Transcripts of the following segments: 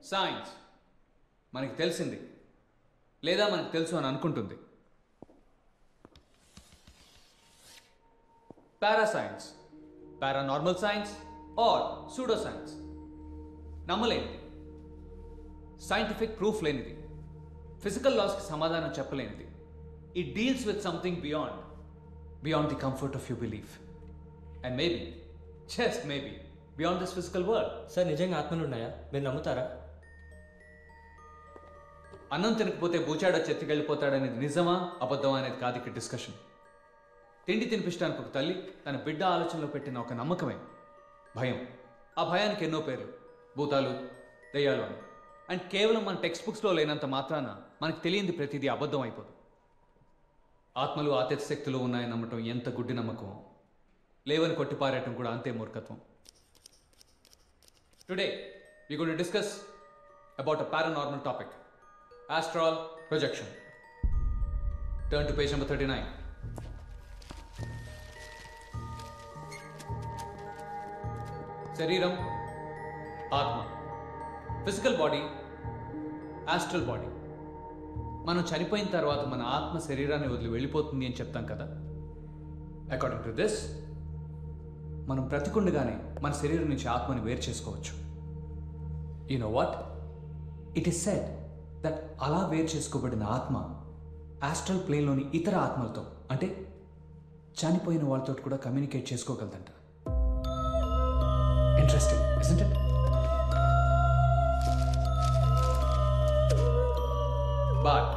Science మనకి తెలిసింది లేదా మనకు తెలుసు అని అనుకుంటుంది. Parascience, paranormal science or pseudo science. నమ్మలేనిది, సైంటిఫిక్ ప్రూఫ్ లేనిది, ఫిజికల్ లాస్కి సమాధానం చెప్పలేనిది. It deals with something beyond the comfort of your belief and maybe, just maybe, beyond this physical world. Sir నిజంగా ఆత్మలు ఉన్నాయా? మీరు నమ్ముతారా? అన్నం తినకపోతే బూచాడో చెత్తికెళ్ళిపోతాడనేది నిజమా అబద్ధమా అనేది కాదు ఇక్కడ డిస్కషన్. తిండి తినిపించడానికి ఒక తల్లి తన బిడ్డ ఆలోచనలో పెట్టిన ఒక నమ్మకమే భయం. ఆ భయానికి ఎన్నో పేర్లు, భూతాలు, దయ్యాలు అని. అండ్ కేవలం మన టెక్స్ట్ బుక్స్లో లేనంత మాత్రాన మనకు తెలియంది ప్రతిదీ అబద్ధం అయిపోదు. ఆత్మలు ఆత్మ శక్తులు ఉన్నాయని నమ్మటం ఎంత గుడ్డి నమ్మకం, లేవని కొట్టిపారేయటం కూడా అంతే మూర్ఖత్వం. Today we going to discuss about a paranormal topic, astral projection. Turn to page number 39. శరీరం, ఆత్మ, ఫిజికల్ బాడీ, ఆస్ట్రల్ బాడీ. మనం చనిపోయిన తర్వాత మన ఆత్మ శరీరాన్ని వదిలి వెళ్ళిపోతుంది అని చెప్తాం కదా. అకార్డింగ్ టు దిస్, మనం బ్రతికుండగానే మన శరీరం నుంచి ఆత్మని వేరు చేసుకోవచ్చు. You know what? It is said that అలా వేరు చేసుకోబడిన ఆత్మ ఆస్ట్రల్ ప్లేన్లోని ఇతర ఆత్మలతో, అంటే చనిపోయిన వాళ్ళతో కూడా కమ్యూనికేట్ చేసుకోగలదంట. Interesting, isn't it? But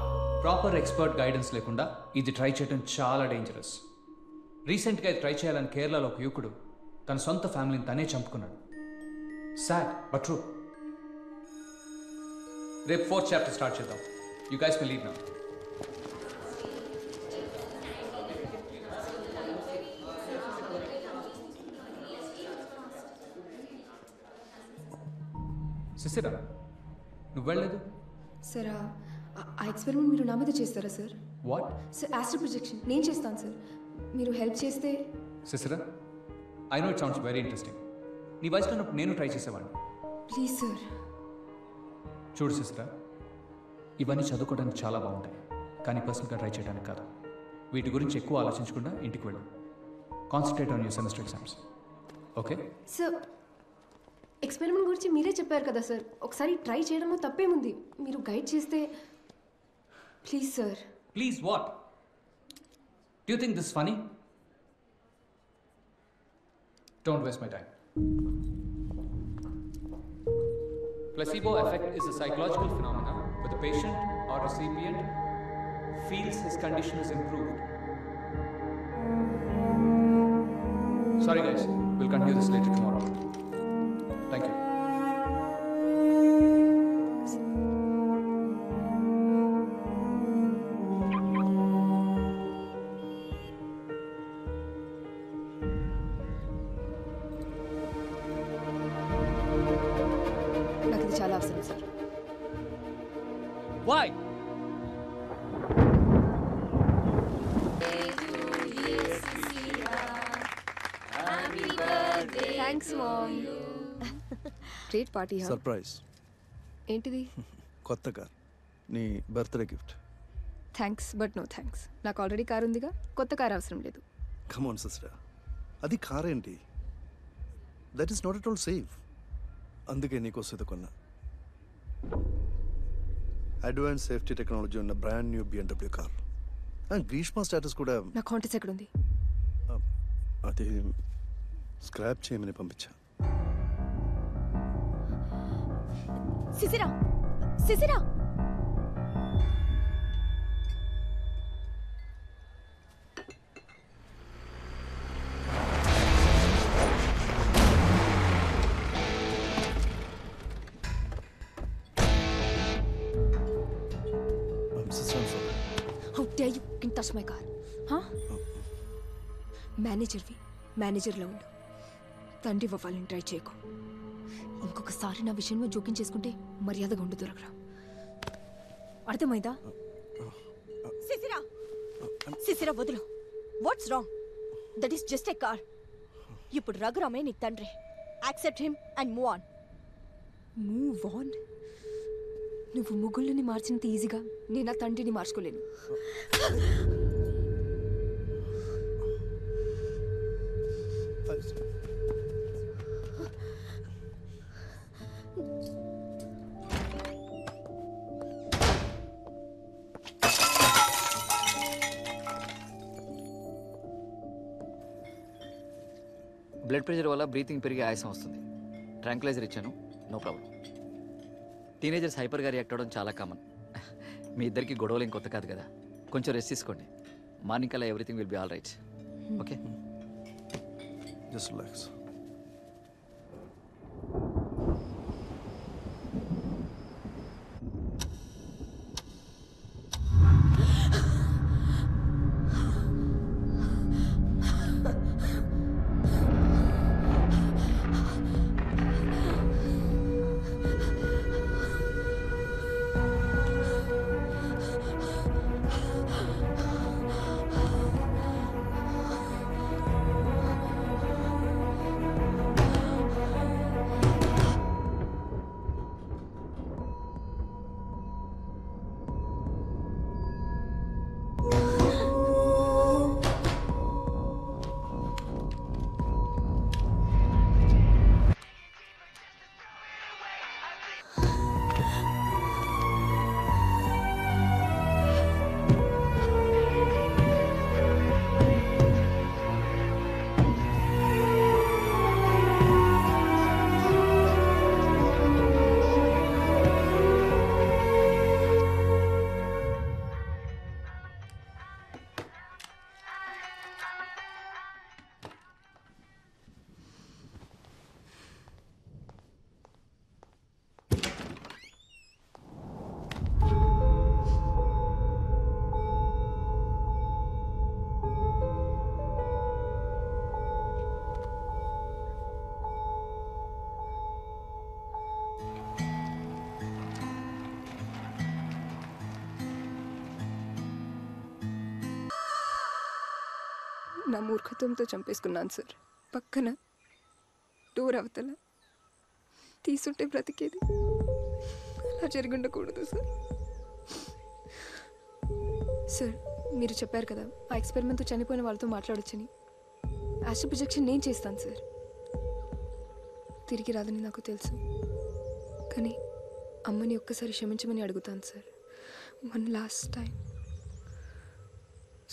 proper expert guidance లేకుండా ఇది ట్రై చేయడం చాలా డేంజరస్. రీసెంట్గా ఇది ట్రై చేయాలని కేరళలో ఒక యువకుడు తన సొంత ఫ్యామిలీని తనే చంపుకున్నాడు. Sad but true. రేపు 4th చాప్టర్ స్టార్ట్ చేద్దాం. You guys can lead now. Sisera, నువ్వు వెళ్ళలేదు? సార్ ఆ ఎక్స్పెరిమెంట్ మీరు నా మీద చేస్తారా సార్? వాట్? సార్ ఆస్ట్రల్ ప్రొజెక్షన్ నేను చేస్తాను సార్. మీరు హెల్ప్ చేస్తే. Sisera, I know it sounds very interesting. నీ వయసులో ఉన్నప్పుడు నేను ట్రై చేసేవాడిని. Please sir. చూడు సిస్టర్, ఇవన్నీ చదువుకోవడానికి చాలా బాగుంటాయి, కానీ పర్సనల్గా ట్రై చేయడానికి కాదు. వీటి గురించి ఎక్కువ ఆలోచించకుండా ఇంటికి వెళ్ళు. Concentrate on your semester exams. Okay sir, experiment గురించి మీరే చెప్పారు కదా సార్. ఒకసారి ట్రై చేయడంలో తప్పేముంది? మీరు గైడ్ చేస్తే. Please sir. Please what? Do you think this funny? Don't waste my time. Placebo effect is a psychological phenomenon where the patient or recipient feels his condition is improved. Sorry guys, we'll continue this later tomorrow. Thank you. చాలా అవసరం sir. Why? Thanks mom. Great party. Surprise. ఏంటిది? కొత్త car, నీ birthday gift. Thanks but no thanks. నాకు already car ఉందిగా, కొత్త car అవసరం లేదు. కమ్ ఆన్ సిస్టర్, అది కార్ ఏంటి? That is not at all safe. అందుకే నీకోసం కొన్నా. అడ్వాన్స్ సేఫ్టీ టెక్నాలజీ ఉన్న brand new BMW car. Greeshma status కూడా. నా కాంటాక్ట్స్ ఎక్కడ ఉంది? అది స్క్రాప్ చేయమని పంపించా. సిసిరా, సిసిరా. How dare you can touch my car? Huh? మేనేజర్లో ఉండు. తండ్రి వాళ్ళని ట్రై చేయకు. ఇంకొకసారి నా విషయంలో జోక్యం చేసుకుంటే మర్యాదగా ఉండు. దొరకరా? అర్థమైందా? సిసిరా వదులు. What's wrong? That is just a car. ఇప్పుడు రఘురామే నీ తండ్రి. Accept him and move on. Move on? నువ్వు ముగ్గుల్ని మార్చినంత ఈజీగా నేను నా తండ్రిని మార్చుకోలేను. బ్లడ్ ప్రెషర్ వల్ల బ్రీతింగ్ పెరిగి ఆయాసం వస్తుంది. ట్రాంక్లైజర్ ఇచ్చాను, నో ప్రాబ్లం. టీనేజర్స్ హైపర్గా రియాక్ట్ అవ్వడం చాలా కామన్. మీ ఇద్దరికి గొడవలు ఇంకొత్త కాదు కదా, కొంచెం రెస్ట్ తీసుకోండి. మార్నింగ్ కల్లా everything will be all right. Okay, just relax. నా మూర్ఖత్వంతో చంపేసుకున్నాను సార్. పక్కన డోర్ అవతల తీసుంటే బ్రతికేది. అలా జరిగి ఉండకూడదు సార్. సార్ మీరు చెప్పారు కదా ఆ ఎక్స్పెరిమెంట్తో చనిపోయిన వాళ్ళతో మాట్లాడొచ్చని. యాస్ట్రల్ ప్రొజెక్షన్ నేను చేస్తాను సార్. తిరిగి రాదని నాకు తెలుసు, కానీ అమ్మని ఒక్కసారి క్షమించమని అడుగుతాను sir. One last time.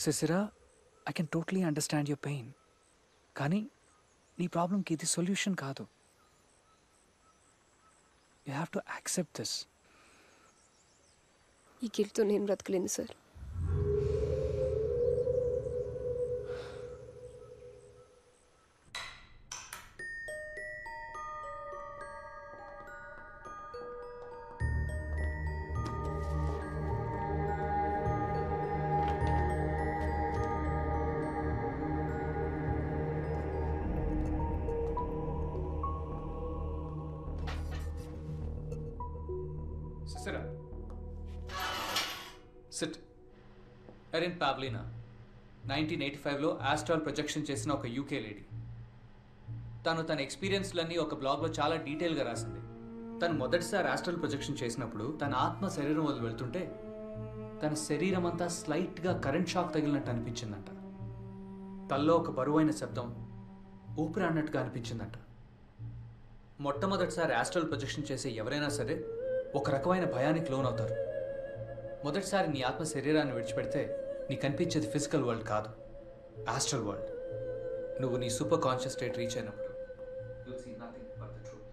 సిసిరా, I can totally understand your pain. కానీ నీ ప్రాబ్లంకి ఇది సొల్యూషన్ కాదు. You have to accept this. ఈ గిల్ట్తో నేను బ్రతకలేను sir. Sisera, sit. Erin Pavlina 1985లో ఆస్ట్రాల్ ప్రొజెక్షన్ చేసిన ఒక యూకే లేడీ. తను తన ఎక్స్పీరియన్స్లన్నీ ఒక బ్లాగ్లో చాలా డీటెయిల్గా రాసింది. తను మొదటిసారి ఆస్ట్రాల్ ప్రొజెక్షన్ చేసినప్పుడు తన ఆత్మ శరీరం వదిలి వెళ్తుంటే తన శరీరం అంతా స్లైట్గా కరెంట్ షాక్ తగిలినట్టు అనిపించిందంట. తల్లో ఒక బరువైన శబ్దం ఊపిరి అన్నట్టుగా అనిపించిందంట. మొట్టమొదటిసారి ఆస్ట్రల్ ప్రొజెక్షన్ చేసే ఎవరైనా సరే ఒక రకమైన భయానికి లోనవుతారు. మొదటిసారి నీ ఆత్మ శరీరాన్ని విడిచిపెడితే నీకు కనిపించేది ఫిజికల్ వరల్డ్ కాదు, ఆస్ట్రల్ వరల్డ్. నువ్వు నీ సూపర్ కాన్షియస్ స్టేట్ రీచ్ అయినప్పుడు you'll see nothing but the truth.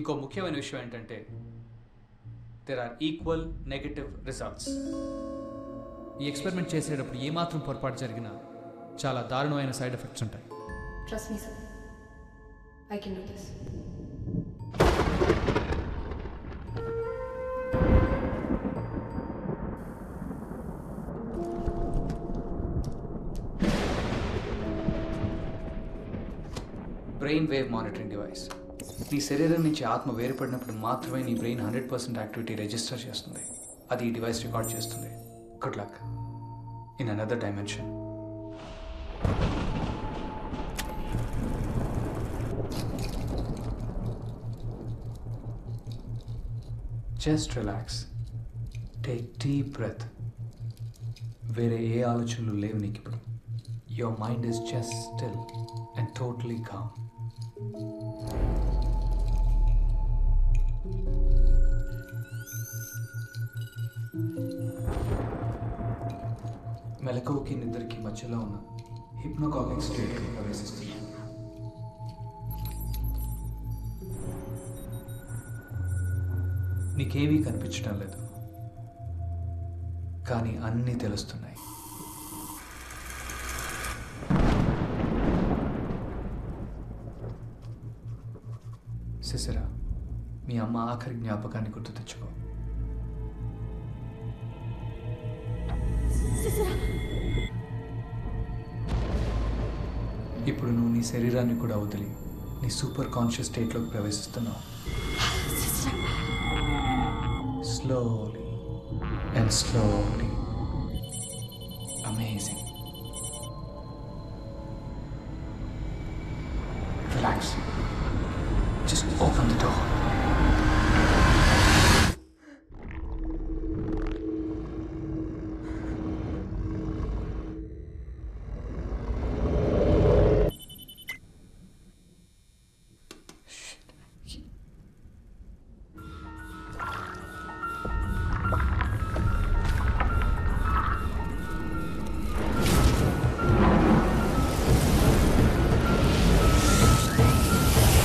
ఇంకో ముఖ్యమైన విషయం ఏంటంటే there are equal negative results. ఈ ఎక్స్పెరిమెంట్ చేసేటప్పుడు ఏమాత్రం పొరపాటు జరిగినా చాలా దారుణమైన సైడ్ ఎఫెక్ట్స్ ఉంటాయి. Trust me, sir. I can do this. Brain wave monitoring device. నీ శరీరం నుంచి ఆత్మ వేరుపడినప్పుడు మాత్రమే నీ బ్రెయిన్ 100% యాక్టివిటీ రిజిస్టర్ చేస్తుంది. అది ఈ డివైస్ రికార్డ్ చేస్తుంది. Good luck in another dimension. Just relax, take deep breath. వేరే ఏ ఆలోచనలు లేవు నీకు ఇప్పుడు. Your mind is just still and totally calm. మెలకువకి నిద్రకి మధ్యలో ఉన్న హిప్నోకాగిక్ స్టేట్కి ప్రవేశిస్తుంది. నీకేమీ కనిపించడం లేదు, కానీ అన్నీ తెలుస్తున్నాయి. సిసిరా, మీ అమ్మ ఆఖరి జ్ఞాపకాన్ని గుర్తు తెచ్చుకో. ఇప్పుడు నువ్వు నీ శరీరాన్ని కూడా వదిలి నీ సూపర్ కాన్షియస్ స్టేట్లోకి ప్రవేశిస్తున్నావు. Slowly and slowly. Amazing.